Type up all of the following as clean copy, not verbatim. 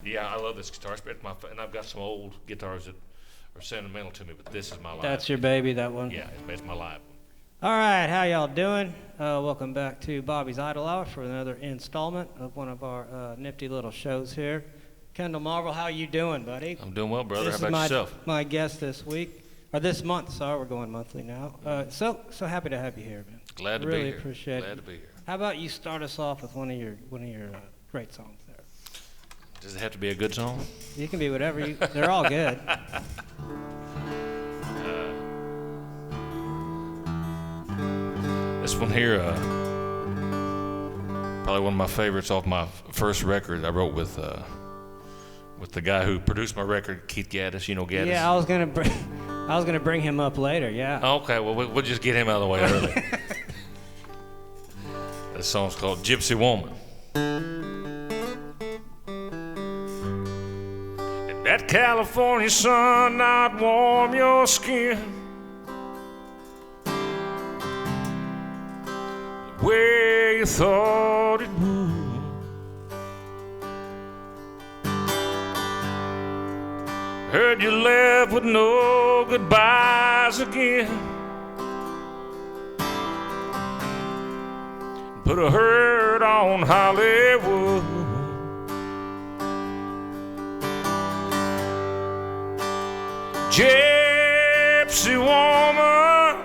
Yeah, I love this guitar. And I've got some old guitars that are sentimental to me, but this is my live. That's your baby, that one? Yeah, it's my live one. All right, how y'all doing? Welcome back to Bobby's Idol Hour for another installment of one of our nifty little shows here. Kendell Marvel, how you doing, buddy? I'm doing well, brother. How about yourself? My guest this week, or this month, sorry, we're going monthly now. So happy to have you here, man. Glad to be here. here. Really appreciate it. Glad to be here. How about you start us off with one of your great songs there? Does it have to be a good song? You can be whatever they're all good. This one here, probably one of my favorites off my first record I wrote with the guy who produced my record, Keith Gaddis. You know Gaddis? Yeah, I was gonna bring him up later. Yeah. Okay, well we'll just get him out of the way early. This song's called Gypsy Woman. Did that California sun not warm your skin the way you thought it would? Heard you left with no goodbyes again. Put a hurt on Hollywood. Gypsy woman,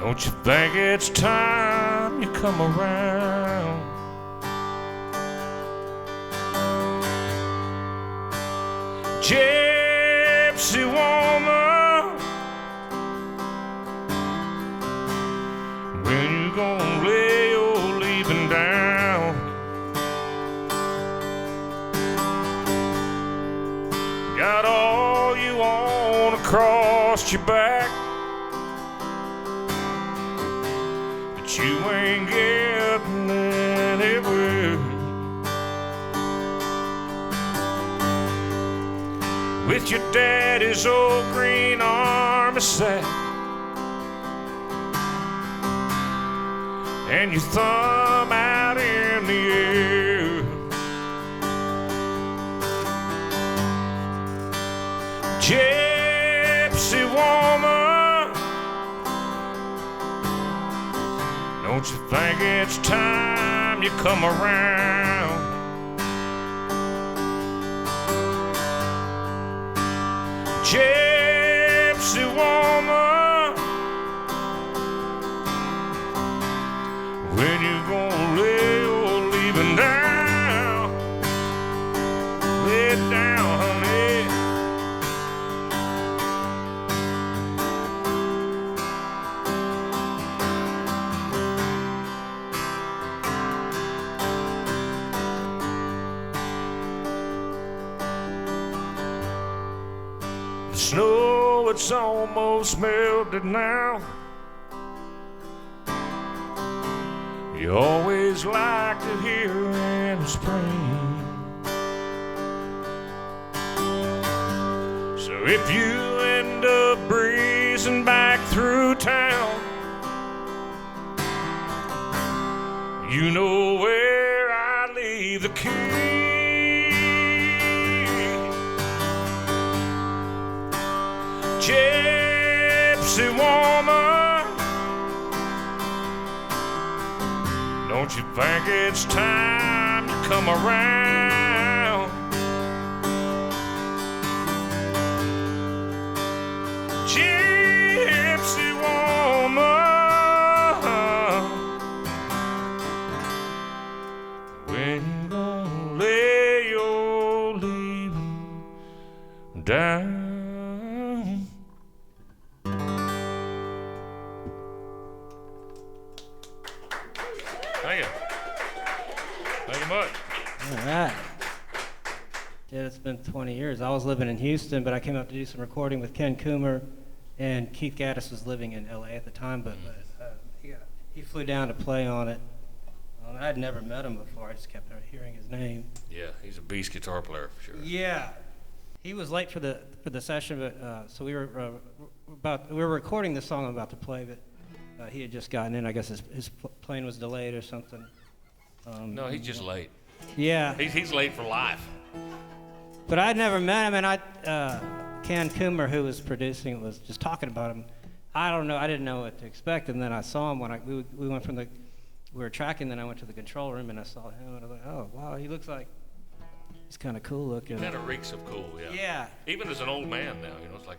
don't you think it's time you come around? Gypsy woman, when you gonna lay your leaving down? Got all you want across your back, but you ain't getting anywhere. With your daddy's old green army sack and your thumb out in the air. Gypsy woman, don't you think it's time you come around? Gypsy woman, when you gonna lay your leaving down? Lay it down, honey. The snow, it's almost melted now. You always liked it here in the spring. So if you end up breezing back through town, you know where I leave the key. Gypsy woman, don't you think it's time to come around? Gypsy woman, when you gonna lay your leaving down? Thank you. Thank you much. All right. Yeah, it's been 20 years. I was living in Houston, but I came up to do some recording with Ken Coomer, and Keith Gaddis was living in LA at the time, but he flew down to play on it. I'd never met him before. I just kept hearing his name. Yeah, he's a beast guitar player for sure. Yeah. He was late for the session, but so we were recording the song I'm about to play, but he had just gotten in. I guess his plane was delayed or something. No, he's just late. Yeah. He's late for life. But I'd never met him, and Ken Coomer, who was producing, was just talking about him. I don't know, I didn't know what to expect, and then I saw him when we went from we were tracking, then I went to the control room, and I saw him, and I was like, oh, wow, he looks like, he's kind of cool looking. He kind of reeks of cool, yeah. Yeah. Even as an old man now, it's like,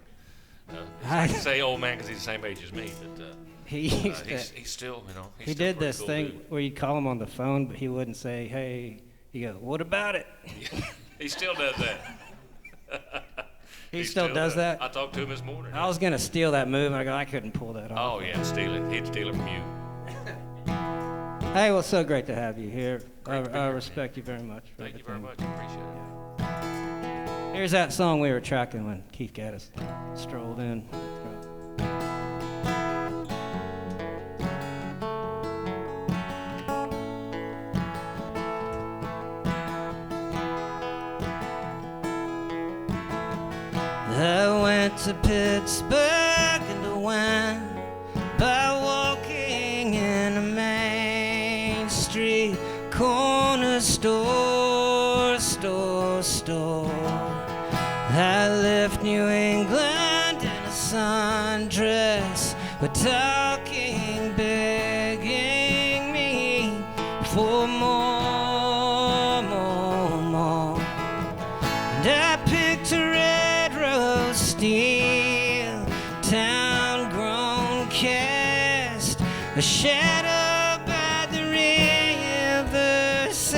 I can say old man because he's the same age as me, but he's still, he did this thing where you'd call him on the phone, but he wouldn't say, hey, he goes, what about it? He still does that. He still does that? I talked to him this morning. I was going to steal that move, and I go, I couldn't pull that off. Oh, yeah, steal it. He'd steal it from you. Hey, well, so great to have you here. I respect you very much. Thank you very much. I appreciate it. Here's that song we were tracking when Keith Gaddis strolled in. I went to Pittsburgh and I went by walking in a Main Street corner store. I left New England in a sundress, but talking, begging me for more. And I picked a red rose steel, town-grown cast, a shadow by the riverside.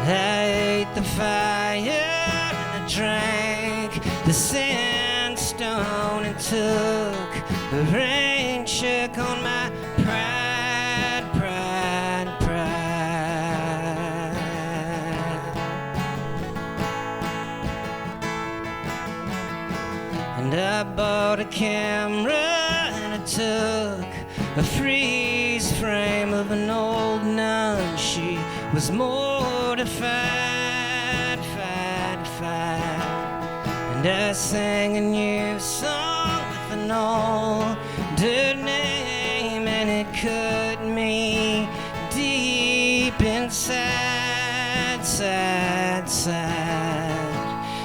I ate the fire and I drank the sandstone and took a rain check on my pride. And I bought a camera and I took a freeze frame of an old nun. She was mortified. And I sang a new song with an older name, and it cut me deep inside,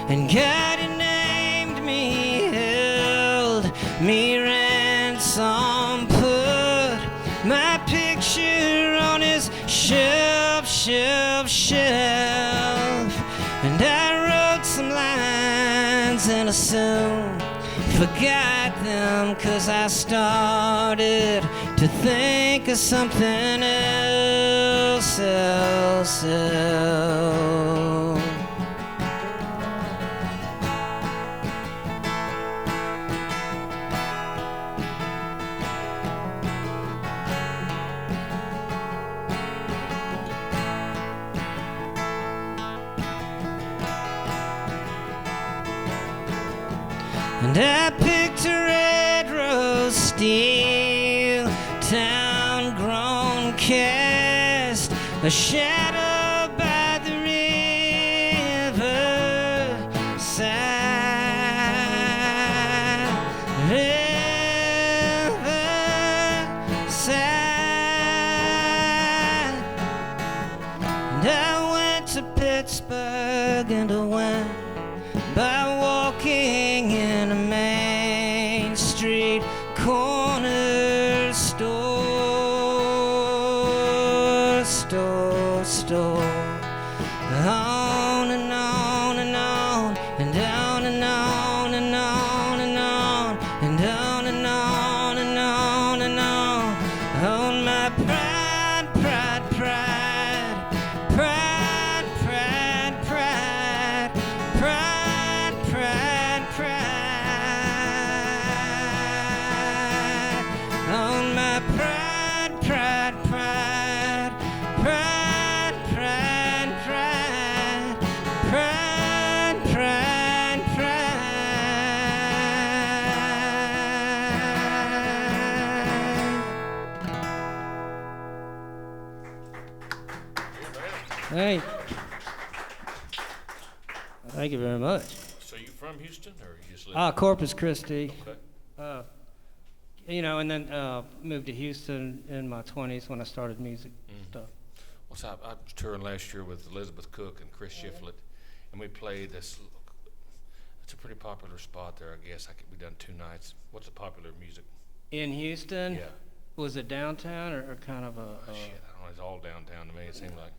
and God had named me, held me ransom, put my picture on his shelf, and I wrote some lines and I soon forgot them, 'cause I started to think of something else. And I picked a red rose steel, town-grown cast, a shadow by the riverside. And I went to Pittsburgh and I went by walking in a Main Street corner store. On and on and on and on and on and on and on and on and on and on and on my pride, pride, pride, pride, pride, pride, pride, pride, pride, on my pride, pride, pride, pride, pride, pride, pride, pride, pride. Thank you very much. So you from Houston, or you just live? Corpus Christi. Okay. And then moved to Houston in my 20s when I started music stuff. Well, I was touring last year with Elizabeth Cook and Chris Shiflett, and we played this. It's a pretty popular spot there, I guess. We done 2 nights. What's the popular music? In Houston? Yeah. Was it downtown or kind of a? Shit, I don't know. It's all downtown to me. It seemed like.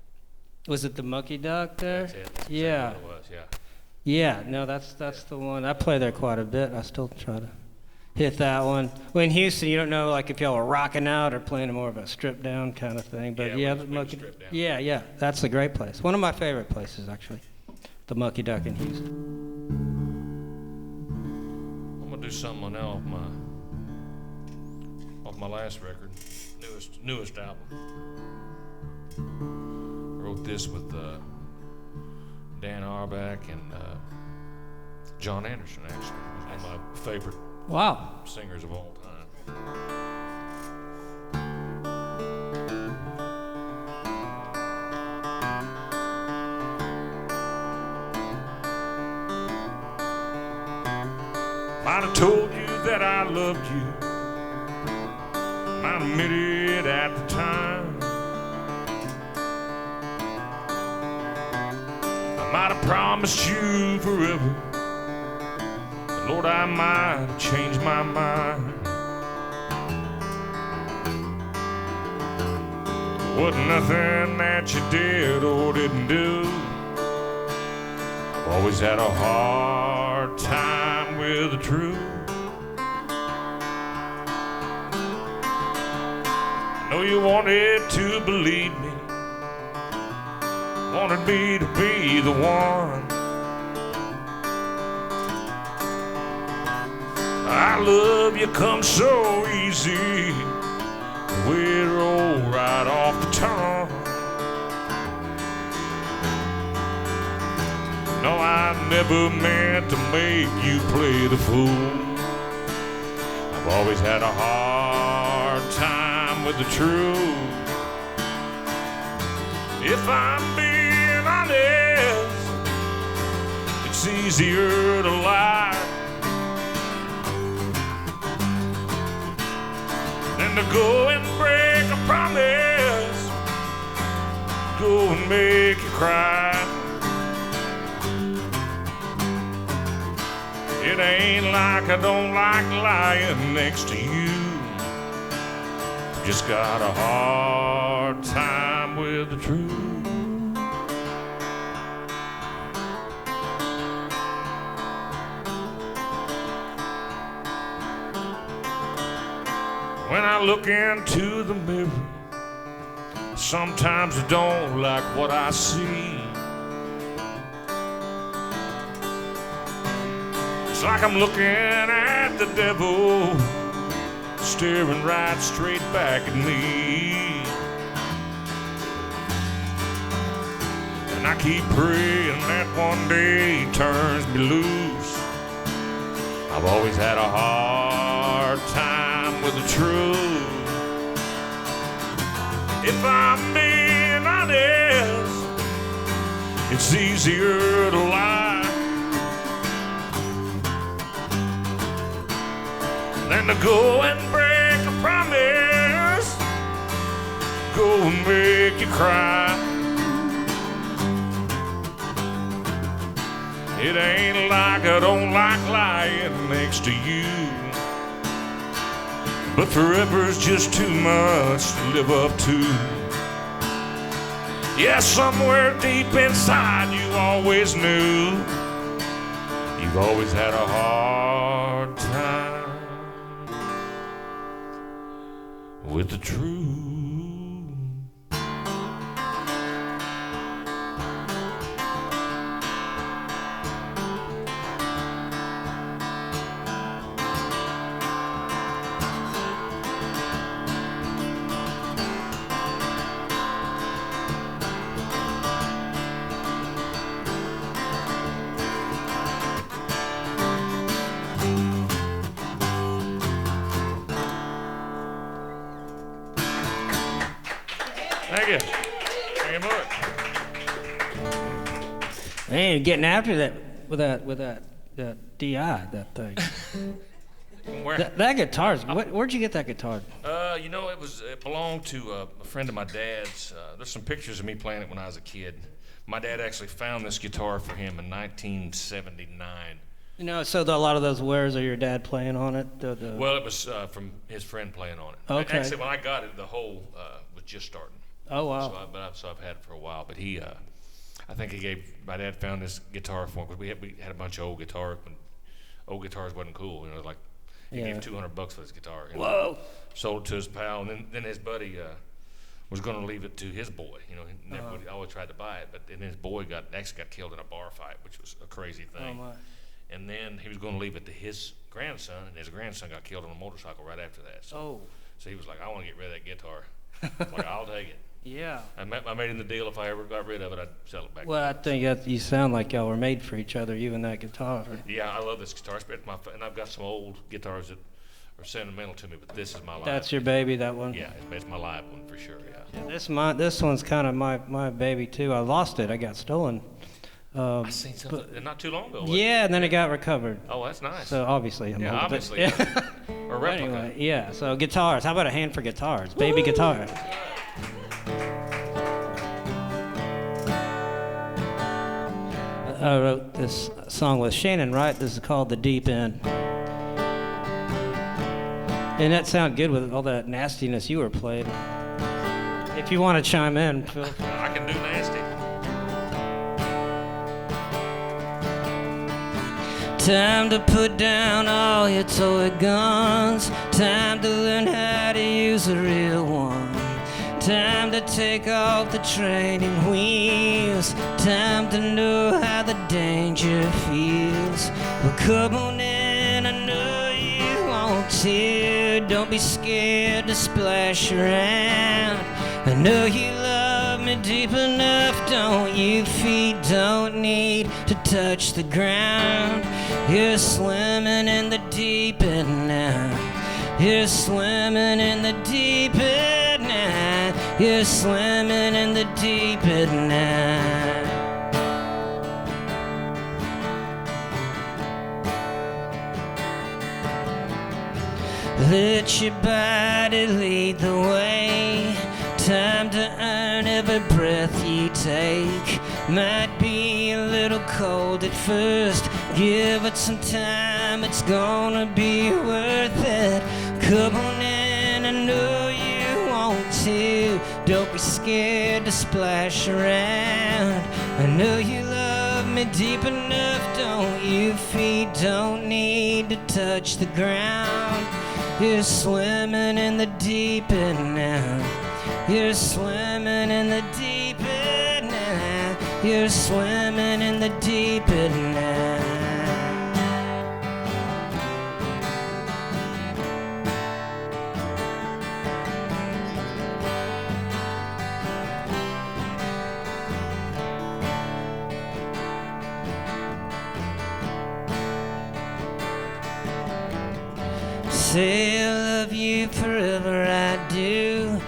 Was it the Monkey Duck there? That's it. That's Yeah. exactly what it was. Yeah. Yeah. No, that's the one. I play there quite a bit. I still try to hit that one. Well, in Houston, you don't know like if y'all are rocking out or playing more of a stripped down kind of thing. But Yeah, the we Monkey. stripped down. Yeah. That's a great place. One of my favorite places, actually. The Monkey Duck in Houston. I'm gonna do something now off my last record, newest album. I wrote this with Dan Auerbach and John Anderson. Actually, he's one of my favorite Wow. singers of all time. Might have told you that I loved you. Might admit it at the time. I might have promised you forever. But Lord, I might have changed my mind. Wasn't nothing that you did or didn't do. I've always had a hard time with the truth. I know you wanted to believe me, wanted me to be the one. I love you come so easy, the way it rolled right off the tongue. No, I never meant to make you play the fool. I've always had a hard time with the truth. If I'm being honest, it's easier to lie than to go and break a promise, go and make you cry. It ain't like I don't like lying next to you. Just got a hard time with the truth. When I look into the mirror, sometimes I don't like what I see. It's like I'm looking at the devil, staring right straight back at me. And I keep praying that one day he turns me loose. I've always had a hard time with the truth. If I'm being honest, it's easier to lie than to go and break a promise, go and make you cry. It ain't like I don't like lying next to you, but forever's just too much to live up to. Yeah, somewhere deep inside you always knew you've always had a hard time with the truth. Thank you. Thank you much. Man, getting after that with that DI, that thing. Where? That guitar's. Where'd you get that guitar? It belonged to a friend of my dad's. There's some pictures of me playing it when I was a kid. My dad actually found this guitar for him in 1979. So a lot of those wares are your dad playing on it? Well, it was from his friend playing on it. Okay. Actually, when I got it, the hole was just starting. Oh, wow. So I've had it for a while. But I think my dad found this guitar for him, because we had a bunch of old guitars when old guitars wasn't cool. He gave $200 for this guitar. Whoa. Sold it to his pal, and then his buddy was going to leave it to his boy. He always tried to buy it, but then his boy actually got killed in a bar fight, which was a crazy thing. Oh, my. And then he was going to leave it to his grandson, and his grandson got killed on a motorcycle right after that. So he was like, I want to get rid of that guitar. Like, I'll take it. Yeah. I made him the deal. If I ever got rid of it, I'd sell it back. Well, I think you sound like y'all were made for each other, you and that guitar. Yeah, I love this guitar. And I've got some old guitars that are sentimental to me, but this is my live. That's your baby, that one? Yeah, it's my live one for sure, Yeah, this one's kind of my baby, too. I lost it. I got stolen. I seen something not too long ago. Yeah, and then it got recovered. Oh, that's nice. So obviously I'm old, obviously. Or replica. Anyway, yeah, so guitars. How about a hand for guitars? Baby guitar. I wrote this song with Shannon Wright. This is called The Deep End. And that sounded good with all that nastiness you were playing. If you want to chime in, Phil. I can do nasty. Time to put down all your toy guns. Time to learn how to use a real one. Time to take off the training wheels. Time to know how the danger feels. Well, come on in, I know you want to. Don't be scared to splash around. I know you love me deep enough, don't you? Feet don't need to touch the ground. You're swimming in the deep end now. You're swimming in the deep end now. You're swimming in the deep end now. Let your body lead the way. Time to earn every breath you take. Might be a little cold at first. Give it some time, it's gonna be worth it. Come on in, I know you want to. Don't be scared to splash around. I know you love me deep enough, don't you? Feet don't need to touch the ground. You're swimming in the deep end now. You're swimming in the deep end now. You're swimming in the deep end now. Say I love you forever, I do.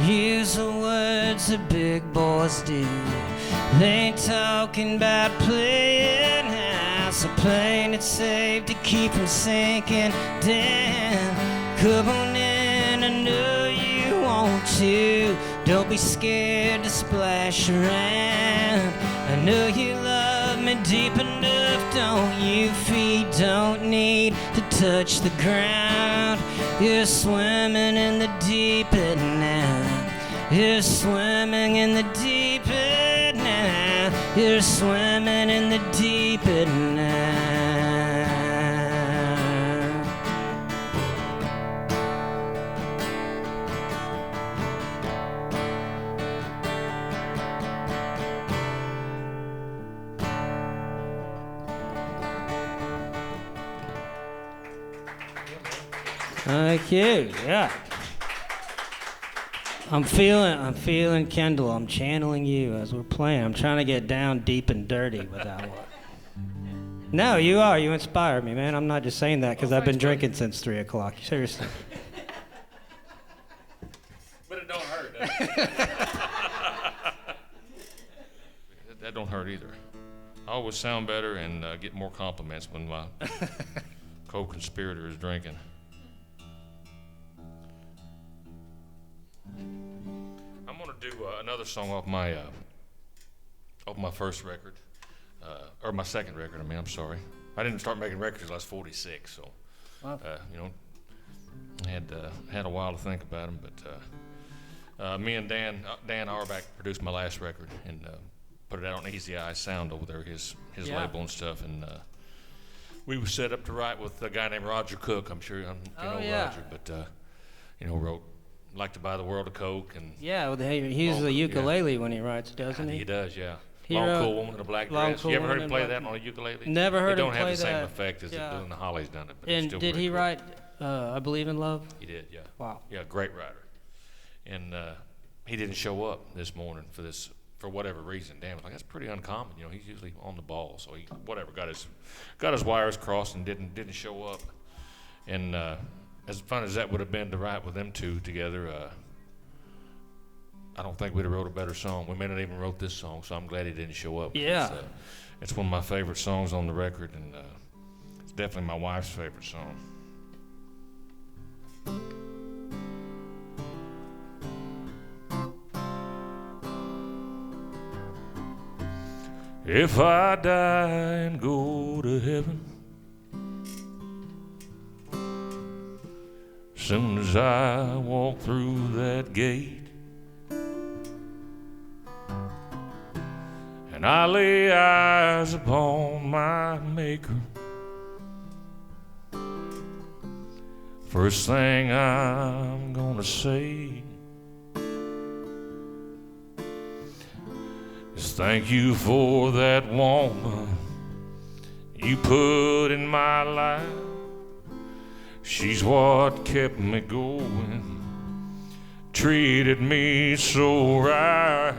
Use the words that big boys do. They ain't talking about playing house or playing it safe to keep from sinking down. Come on in, I know you want to. Don't be scared to splash around. I know you love me deep enough, don't you? Feet don't need to touch the ground. You're swimming in the deep end now. You're swimming in the deep end now. You're swimming in the deep end now. Thank you. Yeah. I'm feeling Kendell. I'm channeling you as we're playing. I'm trying to get down deep and dirty with that one. No, you are. You inspire me, man. I'm not just saying that because I've been drinking since 3 o'clock. Seriously. But it don't hurt, does it? That don't hurt either. I always sound better and get more compliments when my co-conspirator is drinking. another song off my first record, or my second record. I'm sorry. I didn't start making records until I was 46, so Wow. had a while to think about them. But me and Dan Auerbach produced my last record and put it out on Easy Eye Sound over there, his label and stuff. And we were set up to write with a guy named Roger Cook. I'm sure you know Roger, but wrote Like to Buy the World a Coke and Yeah, well, he uses a ukulele when he writes, doesn't he? He does, yeah. He Long wrote Cool Woman in a Black Long Dress. Cool You ever heard Woman him in play Black- that on a ukulele? Never heard it him don't have play the same that. effect as Yeah. it does when Holly's done it. But it's And still did very he cool. write I Believe in Love? He did, yeah. Wow. Yeah, great writer. And he didn't show up this morning for whatever reason. Dan was like, that's pretty uncommon. He's usually on the ball. So he got his wires crossed and didn't show up. And as fun as that would have been to write with them two together, I don't think we'd have wrote a better song. We may not even wrote this song, so I'm glad he didn't show up. Yeah. It's one of my favorite songs on the record, and it's definitely my wife's favorite song. If I die and go to heaven, soon as I walk through that gate, and I lay eyes upon my Maker, first thing I'm gonna say is thank you for that woman you put in my life. She's what kept me going, treated me so right.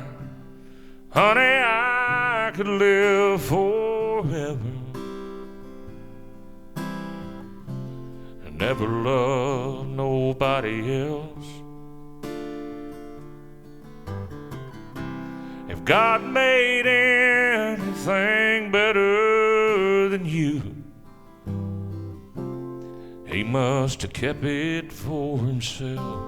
Honey, I could live forever and never love nobody else. If God made anything better than you, He must have kept it for Himself.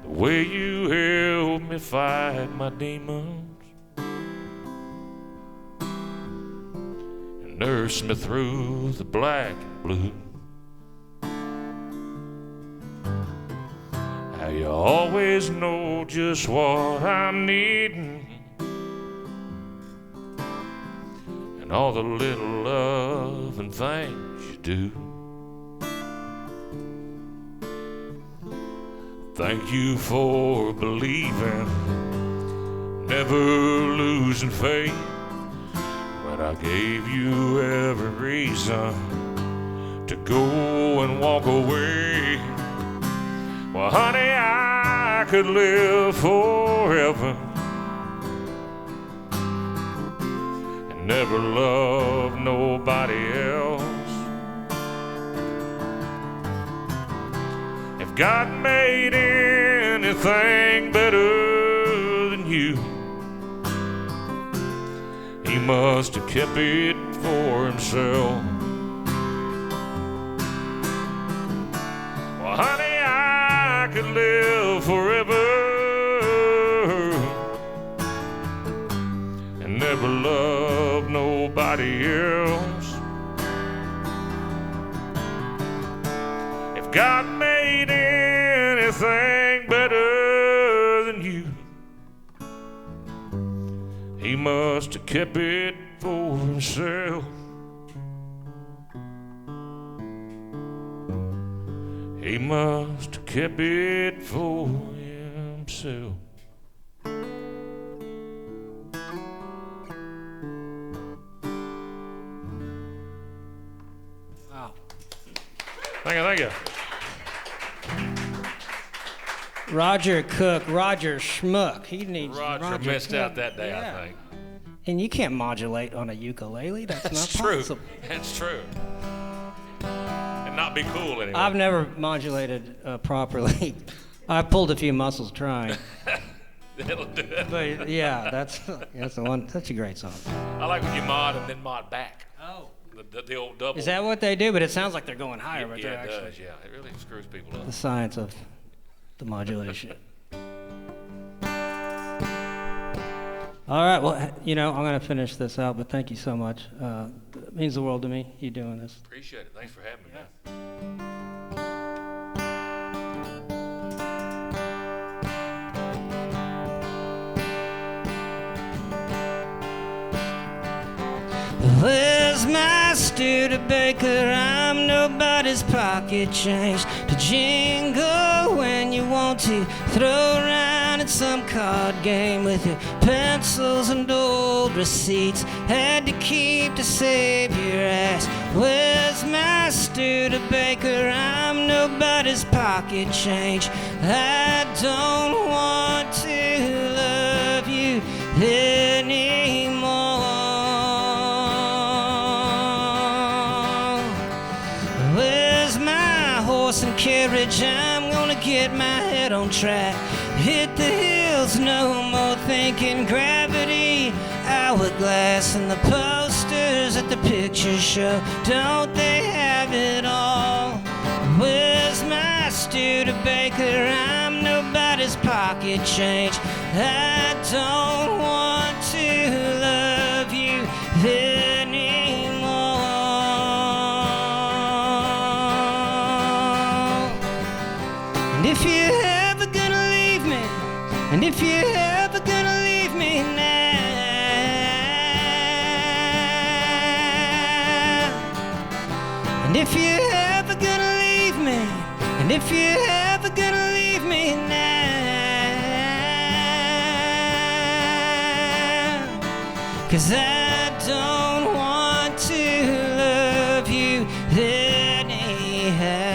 The way you helped me fight my demons and nursed me through the black and blue. How you always know just what I'm needing, and all the little loving things you do. Thank you for believing, never losing faith, when I gave you every reason to go and walk away. Well, honey, I could live forever and never love nobody else. If God made anything better than you, He must have kept it for Himself. Well, honey, I could live forever and never love nobody else. If God made anything better than you, He must have kept it for Himself. He must have kept it for Himself. Wow. Thank you. Roger Cook, Roger Schmuck. He needs Roger missed Cook. out that day, Yeah. I think. And you can't modulate on a ukulele. That's not true. possible. That's true. And not be cool anyway. I've never modulated properly. I pulled a few muscles trying. It'll do it. But yeah, that's the one. That's a great song. I like when you mod and then mod back. Oh. the old double. Is that what they do? But it sounds like they're going higher, but Yeah, they're it actually. does. Yeah, it really screws people up. The science of the modulation. All right, well, I'm going to finish this out, but thank you so much. It means the world to me, you doing this. Appreciate it. Thanks for having me, man. Where's my Studebaker? I'm nobody's pocket change to jingle when you want to throw around at some card game with your pencils and old receipts. Had to keep to save your ass. Where's my Studebaker? I'm nobody's pocket change. I don't want to love you anymore. And carriage, I'm gonna get my head on track. Hit the hills, no more thinking gravity. Hourglass and the posters at the picture show, don't they have it all? Where's my Studebaker? I'm nobody's pocket change. I don't want to love you anymore. If you're ever gonna leave me, and if you're ever gonna leave me now, and if you're ever gonna leave me, and if you're ever gonna leave me now, 'cause I don't want to love you anyhow.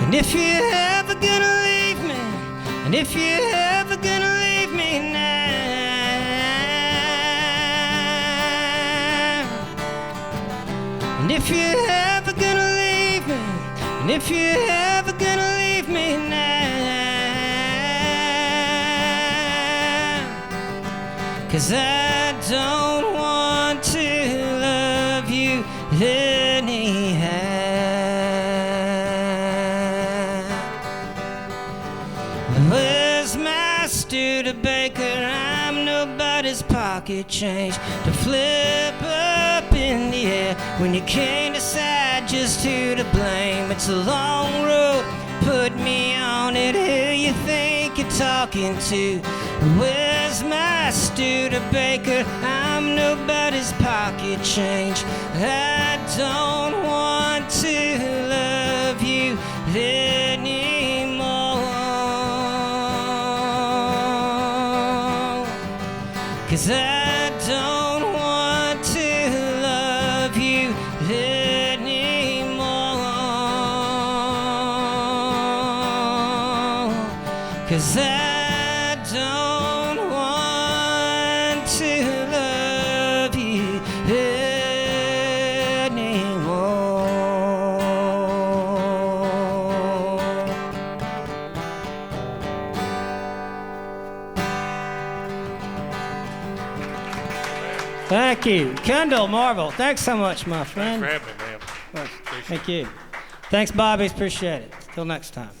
And if you're ever gonna leave me, and if you're ever gonna leave me now, and if you're ever gonna leave me, and if you're ever gonna leave me now, 'cause I don't want to love you anyhow. Where's my Studebaker? I'm nobody's pocket change to flip up in the air when you can't decide just who to blame. It's a long road, put me on it. Who you think you're talking to? Where's my Studebaker? I'm nobody's pocket change. I don't want to love you anymore. 'Cause I don't want to love you anymore. 'Cause I don't want to love you anymore. Thank you. Kendell Marvel, thanks so much, my friend. Thanks for having me, man. Thank you. Thanks, Bobby. Appreciate it. Till next time.